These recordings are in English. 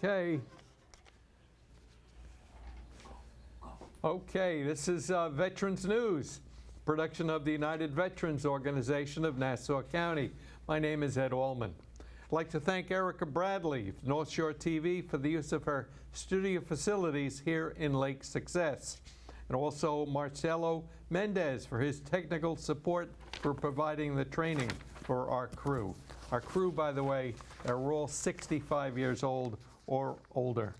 Okay. Okay, this is Veterans News, production of the United Veterans Organization of Nassau County. My name is Ed Allman. I'd like to thank Erica Bradley of North Shore TV for the use of her studio facilities here in Lake Success, and also Marcelo Mendez for his technical support for providing the training for our crew. Our crew, by the way, are all 65 years old or older.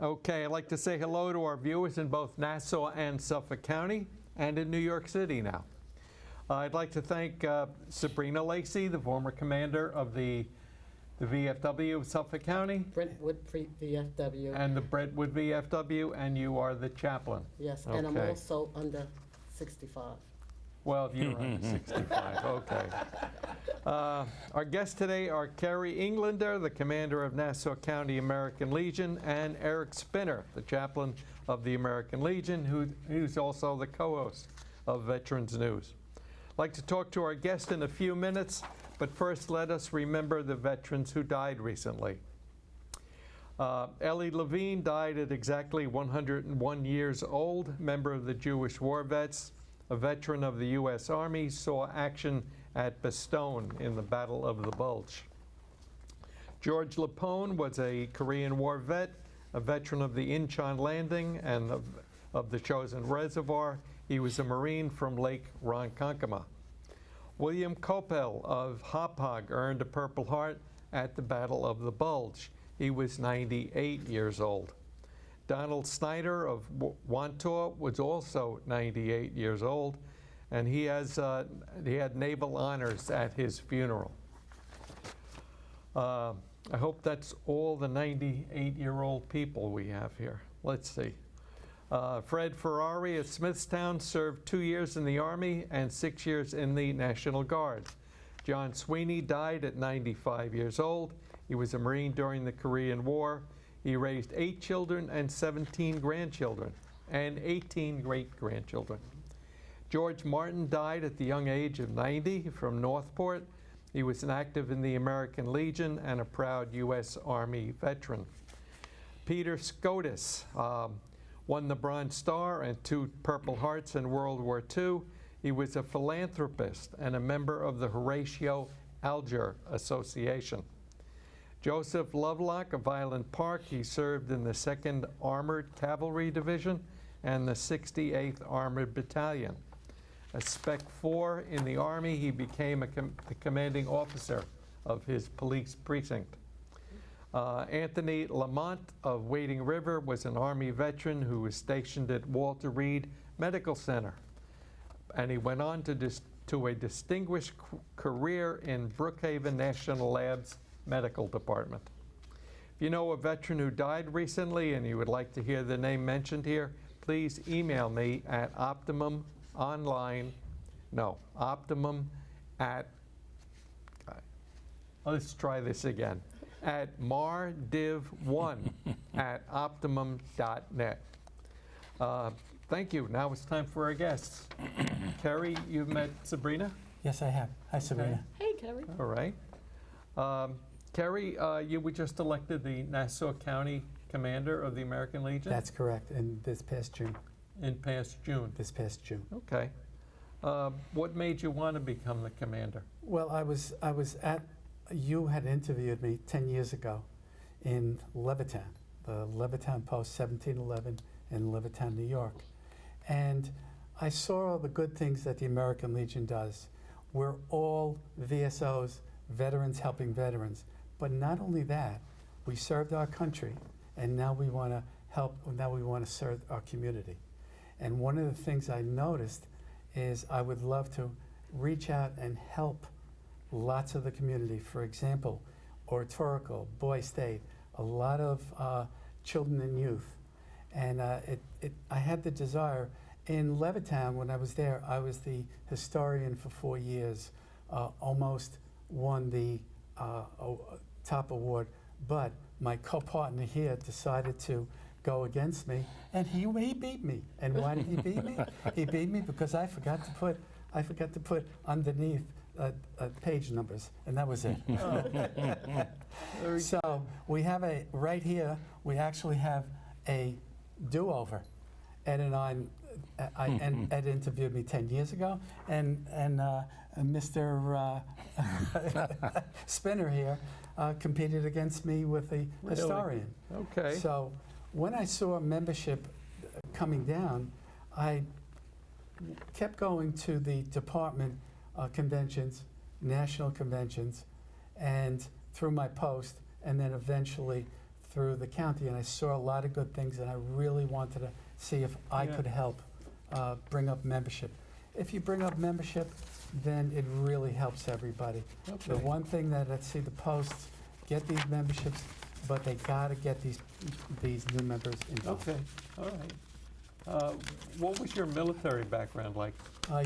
Okay, I'd like to say hello to our viewers in both Nassau and Suffolk County and in New York City now. I'd like to thank Sabrina Lacey, the former commander of the VFW of Suffolk County. Brentwood VFW. And the Brentwood VFW, and you are the chaplain. Yes, and I'm also under 65. Well, you're under 65, okay. Our guests today are Kerry Englander, the commander of Nassau County American Legion, and Eric Spinner, the chaplain of the American Legion, who's also the co-host of Veterans News. I'd like to talk to our guest in a few minutes, but first let us remember the veterans who died recently. Ellie Levine died at exactly 101 years old, member of the Jewish War Vets, a veteran of the U.S. Army, saw action at Bastogne in the Battle of the Bulge. George Lapone was a Korean War vet, a veteran of the Incheon Landing and of the Chosin Reservoir. He was a Marine from Lake Ronkonkoma. William Coppell of Hauppauge earned a Purple Heart at the Battle of the Bulge. He was 98 years old. Donald Snyder of Wantor was also 98 years old, and he had naval honors at his funeral. I hope that's all the 98-year-old people we have here. Let's see. Fred Ferrari of Smithstown served 2 years in the Army and 6 years in the National Guard. John Sweeney died at 95 years old. He was a Marine during the Korean War. He raised 8 children and 17 grandchildren and 18 great-grandchildren. George Martin died at the young age of 90 from Northport. He was active in the American Legion and a proud U.S. Army veteran. Peter Scotus won the Bronze Star and 2 Purple Hearts in World War II. He was a philanthropist and a member of the Horatio Alger Association. Joseph Lovelock of Island Park, he served in the 2nd Armored Cavalry Division and the 68th Armored Battalion. A Spec 4 in the Army, he became the commanding officer of his police precinct. Anthony Lamont of Wading River was an Army veteran who was stationed at Walter Reed Medical Center. And he went on to a distinguished career in Brookhaven National Labs Medical Department. If you know a veteran who died recently and you would like to hear the name mentioned here, please email me at optimum at, let's try this again, at mardiv1 at optimum.net. Thank you. Now it's time for our guests. Kerry, you've met Sabrina? Yes, I have. Hi, Sabrina. Hey, Kerry. All right. Kerry, you were just elected the Nassau County Commander of the American Legion? That's correct, in this past June. In past June? This past June. Okay. What made you want to become the commander? Well, you had interviewed me 10 years ago in Levittown, the Levittown Post, 1711 in Levittown, New York. And I saw all the good things that the American Legion does. We're all VSOs, veterans helping veterans. But not only that, we served our country, and now we want to help, now we want to serve our community. And one of the things I noticed is I would love to reach out and help lots of the community. For example, Oratorical, Boy State, a lot of children and youth. And I had the desire. In Levittown, when I was there, I was the historian for 4 years, almost won the top award, but my co-partner here decided to go against me, and he beat me. And why did he beat me? He beat me because I forgot to put underneath page numbers, and that was it. Very So we have right here, we actually have a do-over. Ed and Ed interviewed me 10 years ago, and Mr. Spinner here competed against me with the Really? historian. Okay. So when I saw membership coming down, I kept going to the department conventions, national conventions, and through my post, and then eventually through the county. And I saw a lot of good things, and I really wanted to see if I Yeah. could help bring up membership. If you bring up membership, then it really helps everybody. Okay. The one thing that I see the posts, get these memberships, but they gotta get these new members involved. Okay, all right. What was your military background like?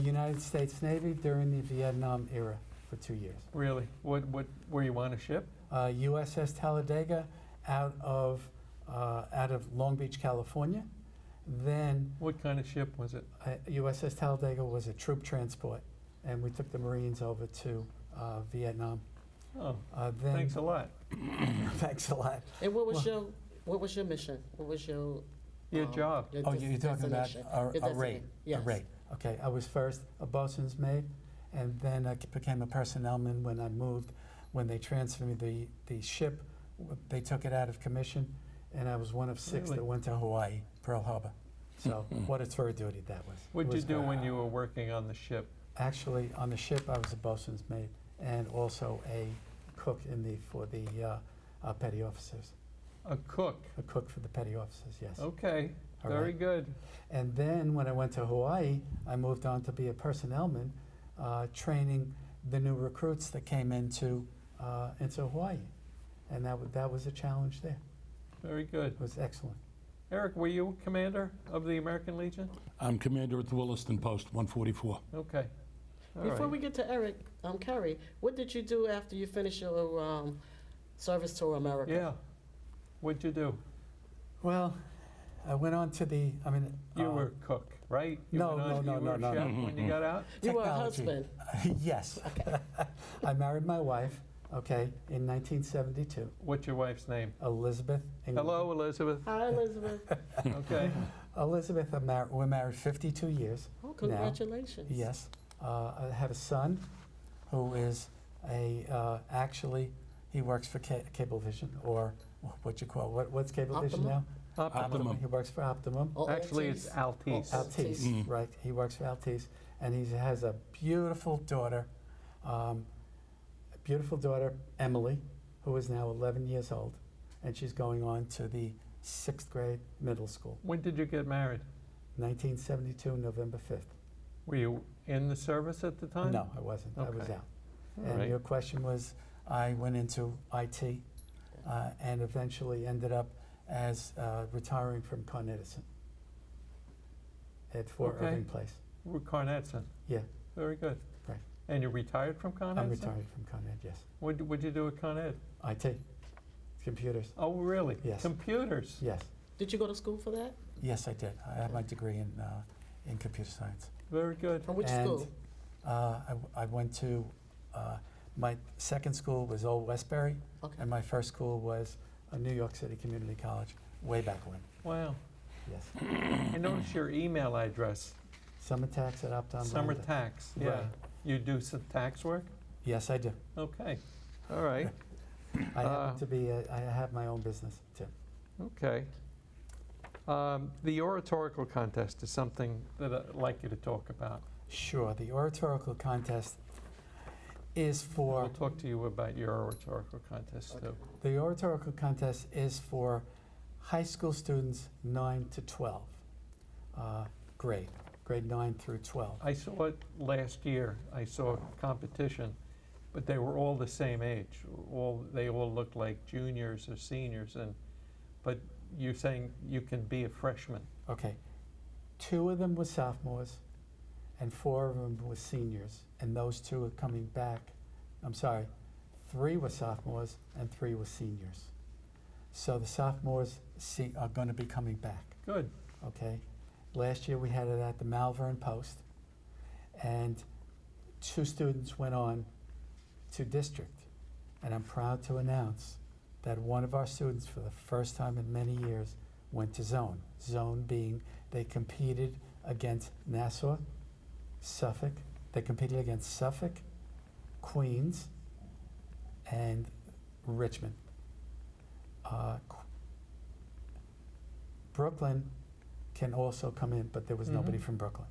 United States Navy during the Vietnam era for 2 years. Really? What were you on a ship? USS Talladega out of Long Beach, California. Then What kind of ship was it? USS Talladega was a troop transport, and we took the Marines over to Vietnam. Oh, Then thanks a lot. Thanks a lot. And what was your mission? What was your Your job. your Oh, you're talking about designation? a Your rate? designation, yes. A rate. Okay, I was first a bosun's mate, and then I became a personnelman when I moved. When they transferred me the ship, they took it out of commission, and I was one of 6 Really? that went to Hawaii, Pearl Harbor. So what a tour duty that was. What'd It you was do great. when you were working on the ship? Actually, on the ship, I was a bosun's mate and also a cook for the petty officers. A cook. A cook for the petty officers, yes. Okay, All very right. good. And then when I went to Hawaii, I moved on to be a personnelman, training the new recruits that came into Hawaii. And that was a challenge there. Very good. It was excellent. Eric, were you commander of the American Legion? I'm commander at the Williston Post, 144. Okay. All Before right. we get to Eric, Kerry, what did you do after you finished your service to America? Yeah. What'd you do? Well, I went on to You were a cook, right? You no, went on- no, you no, were a no, chef no. when you got out? You were a technology. husband. Yes. I married my wife, okay, in 1972, What's your wife's name? Elizabeth England. Hello, Elizabeth. Hi, Elizabeth. Okay. Elizabeth, we're married 52 years. Oh, congratulations. Yes. I have a son who is actually, he works for Cablevision, or what's Cablevision Optimum? now? Optimum. He works for Optimum. Oh, Actually, it's Altice. Altice. Altice, Mm. right. He works for Altice, and he has a beautiful daughter, Emily, who is now 11 years old, and she's going on to the 6th grade middle school. When did you get married? 1972, November 5th. Were you in the service at the time? No, I wasn't. I was Okay. out. All And right. your question was, I went into IT and eventually ended up as retiring from Con Edison at Fort Okay. Irving Place. We're Con Edison. Yeah, Very good. Right. And you retired from Con I'm Edison? retired from Con Ed, yes. What'd you do at Con Ed? IT, computers, Oh, really? Yes. Computers? yes. Did you go to school for that? Yes, I did. I have my degree in computer science. Very good. From which And, school? I went to, my second school was Old Westbury, Okay. and my first school was a New York City Community College, way back when, Wow. yes. I noticed your email address, Summer tax at Uptown. summer Brandon. tax. Yeah. Right. You do some tax work? Yes, I do. Okay. All right. I happen to be, I have my own business too. Okay. The oratorical contest is something that I'd like you to talk about. Sure, the oratorical contest is for, We'll talk to you about your oratorical contest too. the oratorical contest is for high school students 9 to 12 grade 9 through 12. I saw it last year. I saw a competition, but they were all the same age. They all looked like juniors or seniors, but you're saying you can be a freshman. Okay, 2 of them were sophomores and 4 of them were seniors, and those 2 are coming back. I'm sorry, 3 were sophomores and 3 were seniors. So the sophomores are going to be coming back, Good. okay? Last year we had it at the Malvern Post, and 2 students went on to district. And I'm proud to announce that one of our students, for the first time in many years, went to zone. Zone being they competed against Nassau, Suffolk. They competed against Suffolk, Queens, and Richmond. Brooklyn can also come in, but there was nobody from Brooklyn.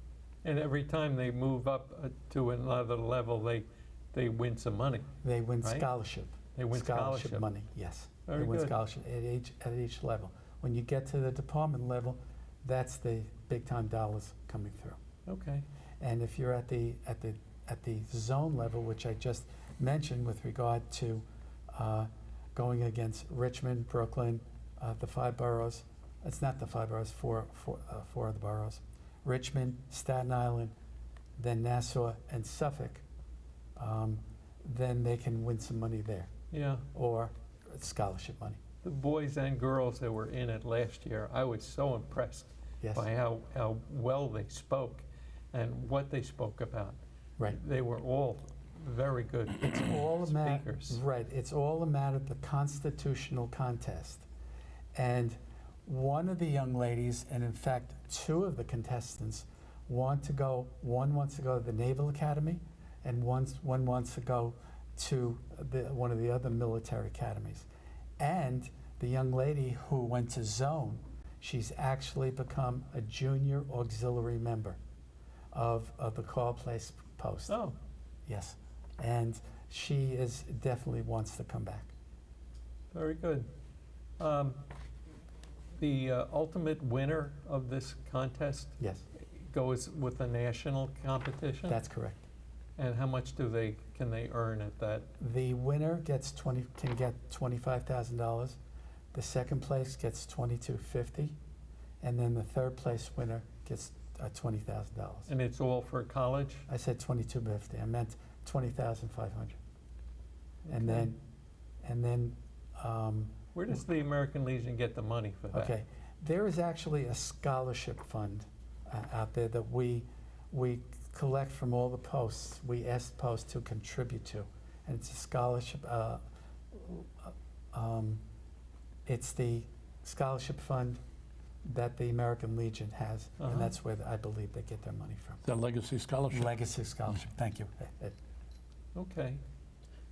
And every time they move up to another level, they win some money. They win Right? scholarship. They win scholarship. Money, yes. Very They win good. scholarship at each level. When you get to the department level, that's the big time dollars coming through. Okay. And if you're at the zone level, which I just mentioned with regard to going against Richmond, Brooklyn, the 5 boroughs, it's not the 5 boroughs, four of the boroughs, Richmond, Staten Island, then Nassau and Suffolk, then they can win some money there, Yeah. or scholarship money. The boys and girls that were in it last year, I was so impressed Yes, by how well they spoke and what they spoke about. right. They were all very good All a matter, speakers. right, it's all a matter of the constitutional contest. And one of the young ladies, and in fact 2 of the contestants, one wants to go to the Naval Academy, and one wants to go to one of the other military academies. And the young lady who went to zone, she's actually become a junior auxiliary member of the call place post. Oh, Yes, and she definitely wants to come back. very good. The ultimate winner of this contest Yes, goes with a national competition? that's correct. And how much can they earn at that? The winner can get $25,000. The second place gets $22,550, and then the third place winner gets $20,000. And it's all for college? I said $22,550. I meant $20,500. And Okay. then Where does the American Legion get the money for that? okay, there is actually a scholarship fund out there that we collect from all the posts. We ask posts to contribute to, and it's a scholarship. It's the scholarship fund that the American Legion has, Uh-huh. and that's where I believe they get their money from. The Legacy Scholarship. Legacy scholarship. Thank you. Ed. Okay.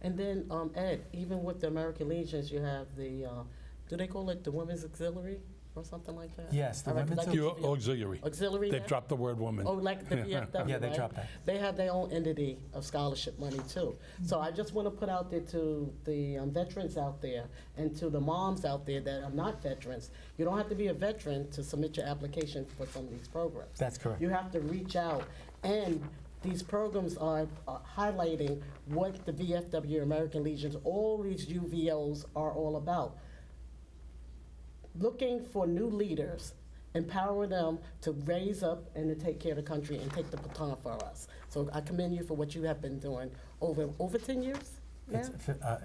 And then, Ed, even with the American Legions, you have the, do they call it the Women's Auxiliary or something like that? Yes, the All right, 'cause Women's I The used to be- auxiliary. Auxiliary? They've now? dropped the word woman. Oh, like the VFW, Yeah, they right? dropped that. They have their own entity of scholarship money too. So I just want to put out there to the veterans out there and to the moms out there that are not veterans, you don't have to be a veteran to submit your application for some of these programs. That's correct. You have to reach out, and these programs are highlighting what the VFW, American Legions, all these UVOs are all about. Looking for new leaders, empower them to raise up and to take care of the country and take the baton for us. So I commend you for what you have been doing over 10 years now?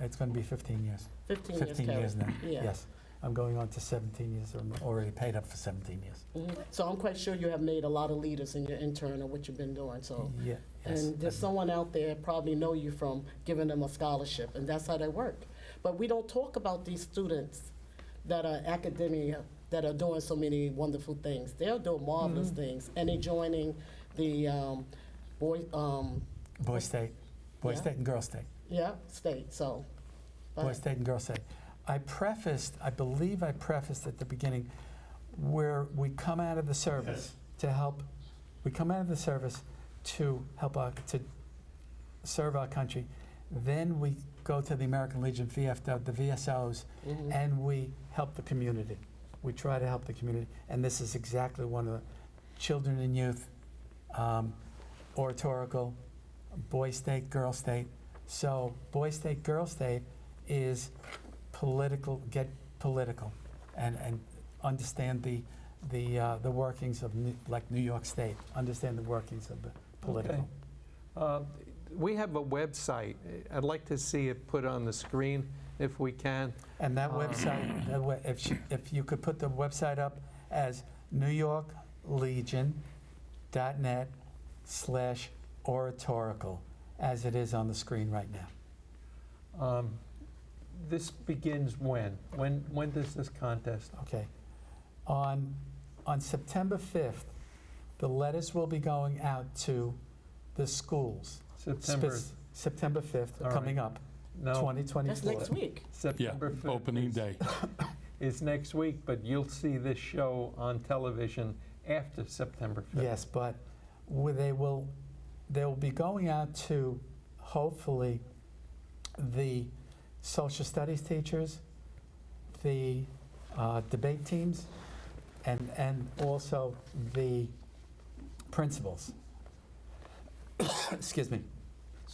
It's going to be 15 years. 15 years, 15 Kerry. years now. Yeah. Yes. I'm going on to 17 years. I'm already paid up for 17 years. So I'm quite sure you have made a lot of leaders in your intern of what you've been doing, so. Yeah. Yes. And there's someone out there probably know you from giving them a scholarship, and that's how they work. But we don't talk about these students that are academia, that are doing so many wonderful things. They're doing marvelous things, and they're joining the Boy State. Boy Yeah. State and Girl State. state, so. Boy State and Girl State. I believe I prefaced at the beginning, where we come out of the service to help, we come out of the service to help to serve our country. Then we go to the American Legion, VFW, the VSOs, and we help the community. We try to help the community, and this is exactly one of the children and youth, oratorical, Boy State, Girl State. So Boy State, Girl State is political, get political, and understand the workings of like New York State, understand the workings of the political. Okay. We have a website. I'd like to see it put on the screen if we can. And that website, if you could put the website up as NewYorkLegion.net/oratorical. as it is on the screen right now. This begins when? When does this contest? Okay. On September 5th, the letters will be going out to the schools. September 5th, All coming right. up, No, 2024. That's next week. Yeah, September 5th opening is- day. is next week, but you'll see this show on television after September 5th. Yes, but they'll be going out to, hopefully, the social studies teachers, the debate teams, and also the principals. Excuse me.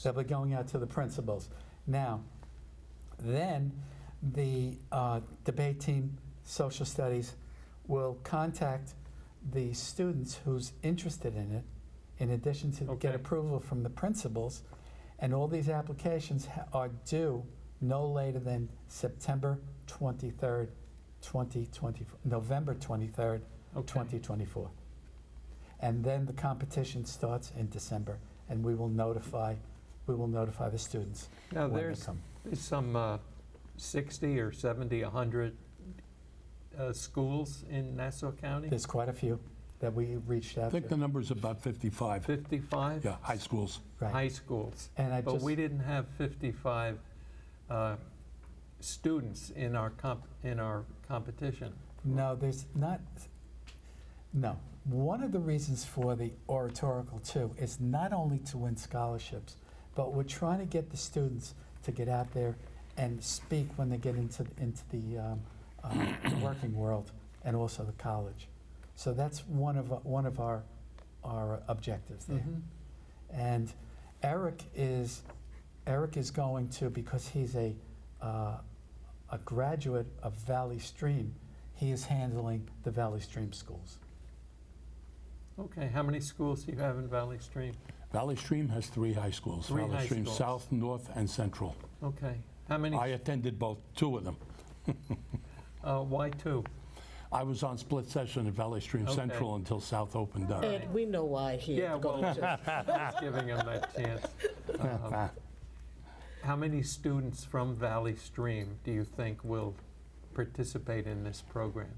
They'll be going out to the principals. Now, then the debate team, social studies, will contact the students who's interested in it, in addition to get Okay. approval from the principals. And all these applications are due no later than September 23rd, 2024, November 23rd, Okay. 2024. And then the competition starts in December, and we will notify the students Now, when they there's come. some 60 or 70, 100 schools in Nassau County? There's quite a few that we reached I out think the to. number's about 55. 55? Yeah, high schools. Right. High schools. And I But just, we didn't have 55 students in our competition. no, there's not, no. One of the reasons for the oratorical too is not only to win scholarships, but we're trying to get the students to get out there and speak when they get into the working world and also the college. So that's one of our objectives there. Mhm. And Eric is going to, because he's a graduate of Valley Stream, he is handling the Valley Stream schools. Okay, how many schools do you have in Valley Stream? Valley Stream has 3 high schools. Three Valley high Stream schools. South, North, and Central. Okay, how many, I attended both, 2 of them. why 2? I was on split session at Valley Stream Okay. Central until South opened up. Ed, we know why he Yeah, had to go well, to just giving them that chance. How many students from Valley Stream do you think will participate in this program?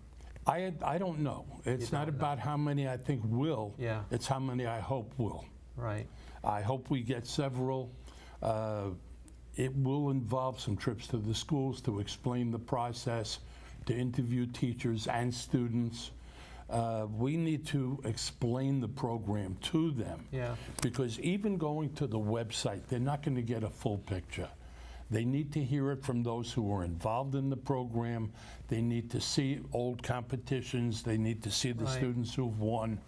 I don't know. It's not don't know. about how many I think will. Yeah, It's how many I hope will. right. I hope we get several. It will involve some trips to the schools to explain the process, to interview teachers and students. We need to explain the program to them, Yeah, because even going to the website, they're not going to get a full picture. They need to hear it from those who were involved in the program. They need to see old competitions. They need to see the Right. students who've won.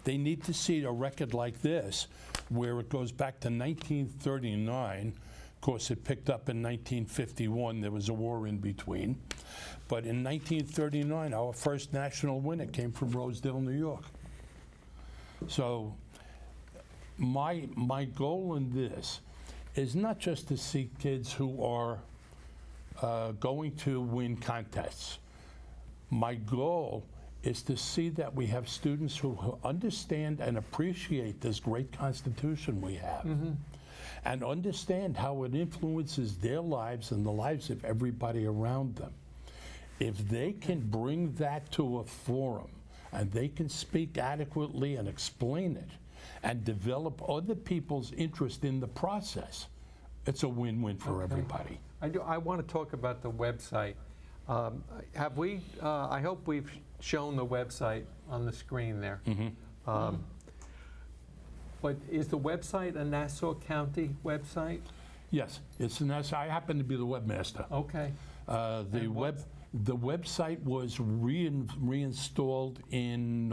They need to see a record like this, where it goes back to 1939. Of course, it picked up in 1951. There was a war in between. But in 1939, our first national winner came from Rosedale, New York. So my goal in this is not just to see kids who are going to win contests. My goal is to see that we have students who understand and appreciate this great Constitution we have, and understand how it influences their lives and the lives of everybody around them. If they can bring that to a forum, and they can speak adequately and explain it, and develop other people's interest in the process, it's a win-win for Okay. everybody. I want to talk about the website. Have we, I hope we've shown the website on the screen there. But is the website a Nassau County website? Yes, it's Nassau. I happen to be the webmaster. Okay, The website was reinstalled in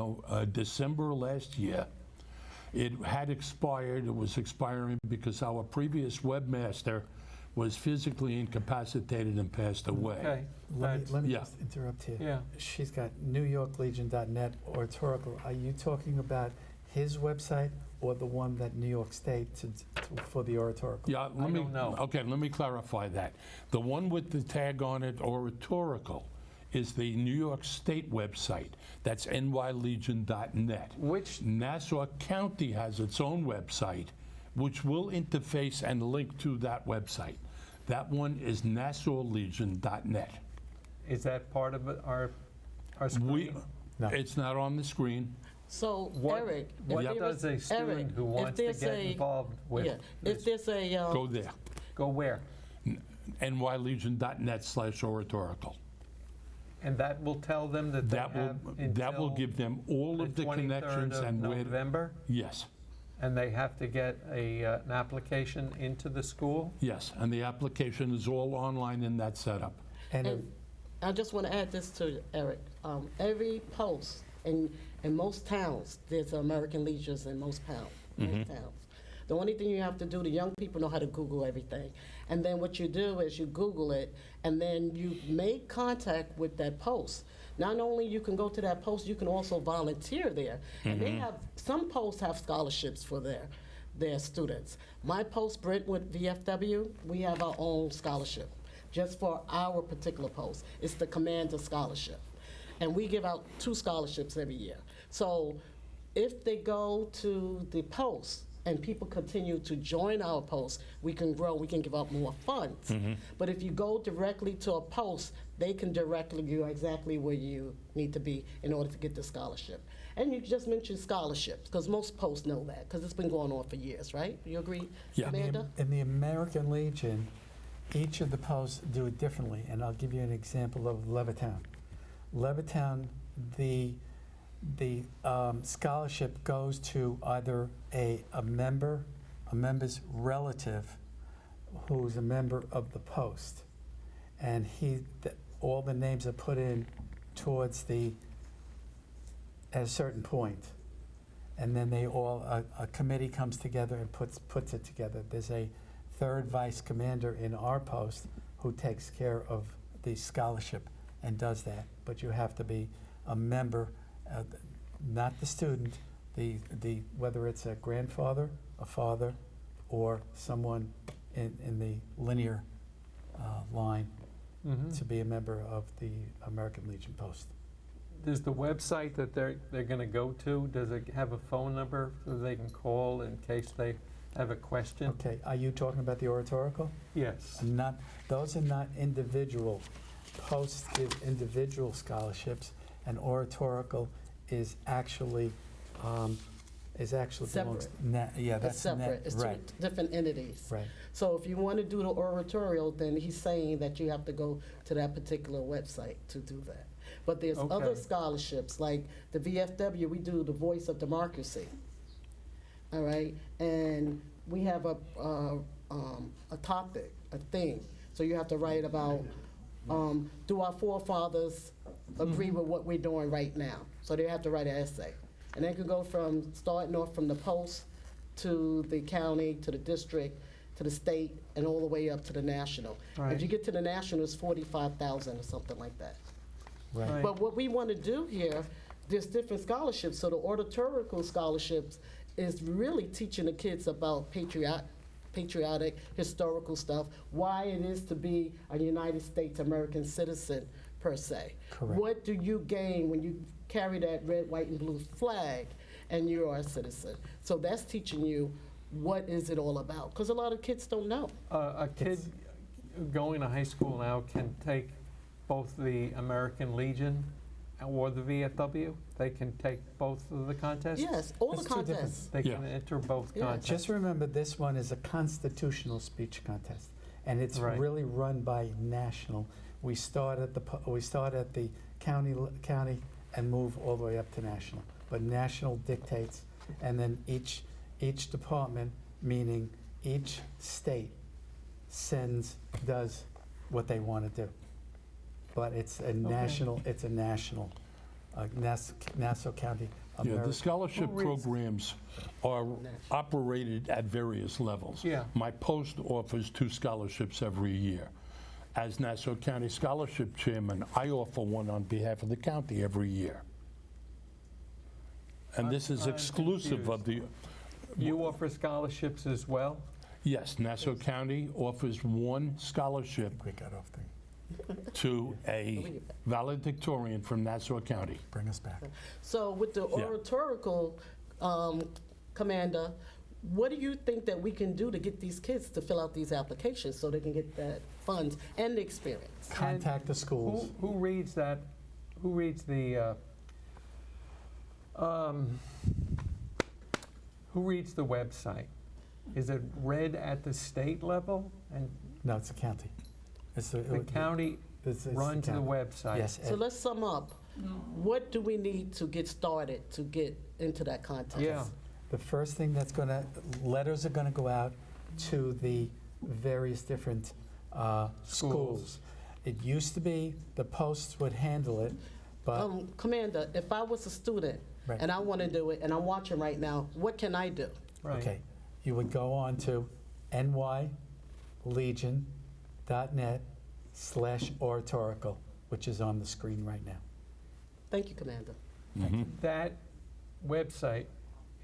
December last year. It had expired. It was expiring because our previous webmaster was physically incapacitated and passed away. okay. Let me Yeah. just interrupt here. Yeah, She's got NewYorkLegion.net oratorical. Are you talking about his website or the one that New York State for the oratorical? Yeah, I don't know. Okay, let me clarify that. The one with the tag on it, oratorical, is the New York State website. That's nylegion.net. which, Nassau County has its own website, which will interface and link to that website. That one is nassaulegion.net. Is that part of our screen? No. It's not on the screen. So, What, Eric, what if there does is- a Eric, student who if wants to there's get a- involved with Yeah, if this there's a, Go there, go where? nylegion.net/oratorical. And that will tell them that they That have will until give them all of the 23rd connections of and where. November, Yes, and they have to get an application into the school? yes, and the application is all online in that setup. And if- and I just want to add this to Eric. Every post in most towns, there's American Legions in most towns. The only thing you have to do, the young people know how to Google everything. And then what you do is you Google it, and then you make contact with that post. Not only you can go to that post, you can also volunteer there. And they have, some posts have scholarships for their students. My post, Brentwood VFW, we have our own scholarship, just for our particular post. It's the Commander Scholarship. And we give out 2 scholarships every year. So if they go to the post and people continue to join our post, we can grow, we can give out more funds. But if you go directly to a post, they can directly you exactly where you need to be in order to get the scholarship. And you just mentioned scholarships, because most posts know that, because it's been going on for years, right? You agree, Yeah. Amanda? in the American Legion, each of the posts do it differently, and I'll give you an example of Levittown. Levittown, the scholarship goes to either a member's relative who's a member of the post, and all the names are put in towards at a certain point, and then a committee comes together and puts it together. There's a third vice commander in our post who takes care of the scholarship and does that, but you have to be a member, not the student, whether it's a grandfather, a father, or someone in the linear line to be a member of the American Legion post. Does the website that they're going to go to, does it have a phone number so they can call in case they have a question? Okay, are you talking about the oratorical? Yes. Those are not individual. Posts give individual scholarships, and oratorical is actually belongs. Separate. Yeah, It's that's separate, it's 2 right. different entities. Right. So if you want to do the oratorial, then he's saying that you have to go to that particular website to do that. But there's other Okay. scholarships, like the VFW, we do the Voice of Democracy. All right, and we have a topic, a theme. So you have to write about, do our forefathers agree with what we're doing right now? So they have to write an essay. And they could go starting off from the post to the county, to the district, to the state, and all the way up to the national. Right. If you get to the national, it's 45,000 or something like that. Right. But what we want to do here, there's different scholarships. So the oratorical scholarships is really teaching the kids about patriotic, historical stuff, why it is to be a United States American citizen, per se. Correct. What do you gain when you carry that red, white, and blue flag and you are a citizen? So that's teaching you what is it all about, because a lot of kids don't know. A kid going to high school now can take both the American Legion or the VFW? They can take both of the contests? Yes, all the It's two different- contests. They Yeah. can enter both Yeah. contests? Just remember, this one is a constitutional speech contest, and it's Right. really run by national. We start at the county and move all the way up to national. But national dictates, and then each department, meaning each state, does what they want to do. But it's a national. Nassau County. Yeah, the American. scholarship Who reads- programs are operated at various levels. Yeah. My post offers 2 scholarships every year. As Nassau County Scholarship Chairman, I offer one on behalf of the county every year. And this is I'm exclusive of the, You offer scholarships as well? yes, Nassau County offers 1 scholarship We got off the. to a valedictorian from Nassau County. Bring us back. So with the Yeah. oratorical commander, what do you think that we can do to get these kids to fill out these applications so they can get that funds and the experience? Contact the schools. Who reads that? Who reads the? Who reads the website? Is it read at the state level, and No, it's the county. It's the county it's the runs the county. website? Yes. So let's sum up. What do we need to get started to get into that contest? Yeah. The first thing letters are gonna go out to the various different schools. It used to be the posts would handle it, but Commander, if I was a student Right. and I want to do it and I'm watching right now, what can I do? Right. okay, you would go on to nylegion.net/oratorical, which is on the screen right now. Thank you, Commander. That website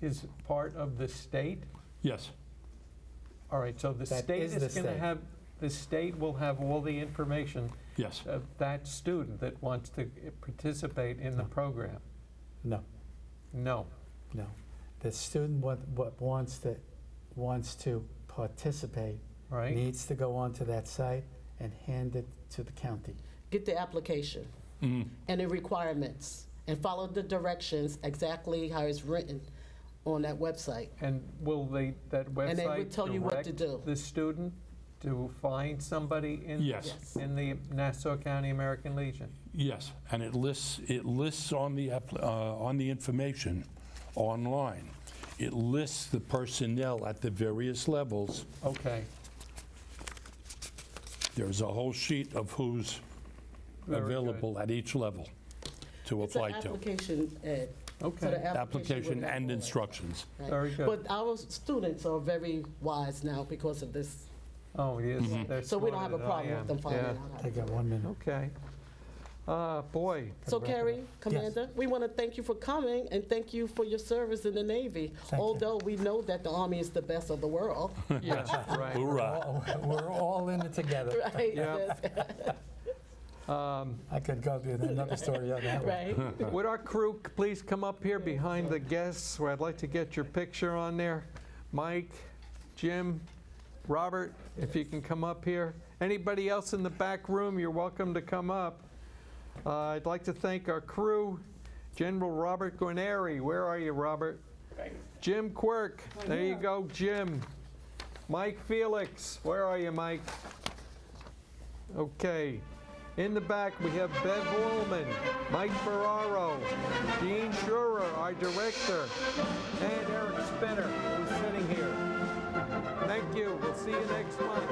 is part of the state? Yes. All right, so the That state is is the going to state. have, the state will have all the information Yes. of that student that wants to participate in the No. program? No, No. no. The student what wants to participate Right? needs to go onto that site and hand it to the county. Get the application Mhm. and the requirements and follow the directions exactly how it's written on that website. And will that website And they would tell you what to direct do. the student to find somebody in? Yes. Yes. In the Nassau County American Legion? Yes, and it lists on the information online. It lists the personnel at the various levels. Okay. There's a whole sheet of who's Very good. available at each level to It's an apply to. application, Ed. So Okay. the Application would have and all that. instructions. Right. Very good. But our students are very wise now because of this. Oh, yes. They're So we don't have a smarter than I problem with am. them finding Yeah. out how to Take do that it. 1 minute. Okay. Boy, So Could wrap it Kerry, up. Commander, we want to thank you for coming and thank you for your service in the Navy. Thank you. Although we know that the Army is the best of the world, yes, right. Hoorah. We're all in it together. right? Yeah. Yes. I could go do another story on that one. Right? Would our crew please come up here behind the guests, where I'd like to get your picture on there? Mike, Jim, Robert, if you can come up here. Anybody else in the back room, you're welcome to come up. I'd like to thank our crew, General Robert Guarneri. Where are you, Robert? Jim Quirk. There you go, Jim. Mike Felix. Where are you, Mike? Okay. In the back, we have Bev Woolman, Mike Ferraro, Gene Schurer, our director, and Eric Spinner, who's sitting here. Thank you. We'll see you next month.